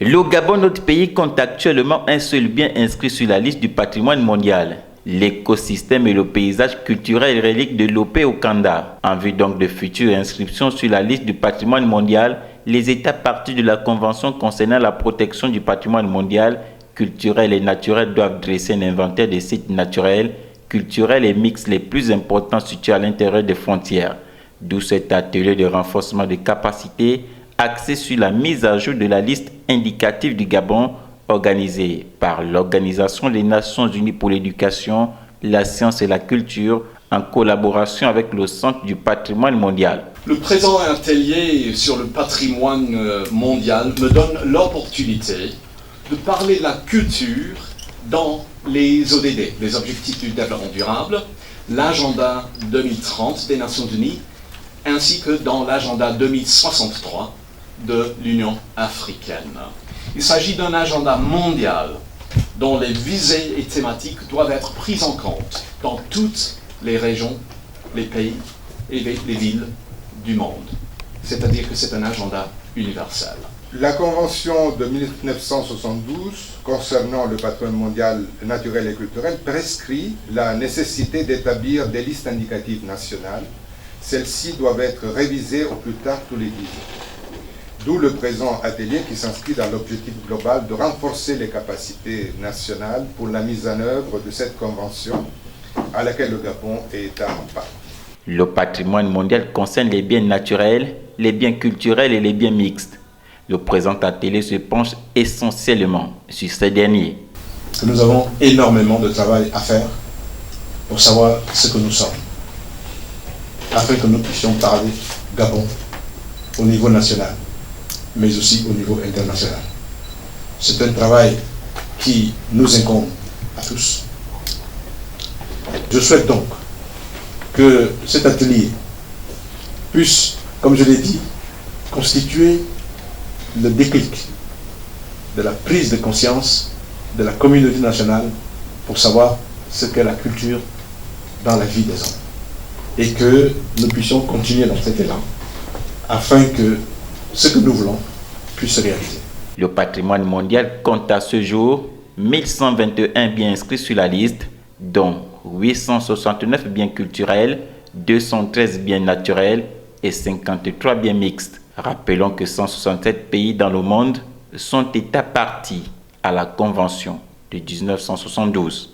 Le Gabon, notre pays, compte actuellement un seul bien inscrit sur la liste du patrimoine mondial. L'écosystème et le paysage culturel relique de Lopé Okanda. En vue donc de futures inscriptions sur la liste du patrimoine mondial, les États parties de la Convention concernant la protection du patrimoine mondial, culturel et naturel doivent dresser un inventaire des sites naturels, culturels et mixtes les plus importants situés à l'intérieur des frontières. D'où cet atelier de renforcement des capacités axé sur la mise à jour de la liste indicative du Gabon organisée par l'Organisation des Nations Unies pour l'éducation, la science et la culture en collaboration avec le Centre du patrimoine mondial. Le présent atelier sur le patrimoine mondial me donne l'opportunité de parler de la culture dans les ODD, les Objectifs du développement durable, l'agenda 2030 des Nations Unies, ainsi que dans l'agenda 2063 de l'Union africaine. Il s'agit d'un agenda mondial dont les visées et thématiques doivent être prises en compte dans toutes les régions, les pays et les villes du monde. C'est-à-dire que c'est un agenda universel. La Convention de 1972 concernant le patrimoine mondial naturel et culturel prescrit la nécessité d'établir des listes indicatives nationales. Celles-ci doivent être révisées au plus tard tous les 10 ans. D'où le présent atelier qui s'inscrit dans l'objectif global de renforcer les capacités nationales pour la mise en œuvre de cette convention à laquelle le Gabon est État en part. Le patrimoine mondial concerne les biens naturels, les biens culturels et les biens mixtes. Le présent atelier se penche essentiellement sur ces derniers. Nous avons énormément de travail à faire pour savoir ce que nous sommes, afin que nous puissions parler Gabon au niveau national, mais aussi au niveau international. C'est un travail qui nous incombe à tous. Je souhaite donc que cet atelier puisse, comme je l'ai dit, constituer le déclic de la prise de conscience de la communauté nationale pour savoir ce qu'est la culture dans la vie des hommes. Et que nous puissions continuer dans cet élan afin que ce que nous voulons puisse se réaliser. Le patrimoine mondial compte à ce jour 1121 biens inscrits sur la liste, dont 869 biens culturels, 213 biens naturels et 53 biens mixtes. Rappelons que 167 pays dans le monde sont États parties à la Convention de 1972.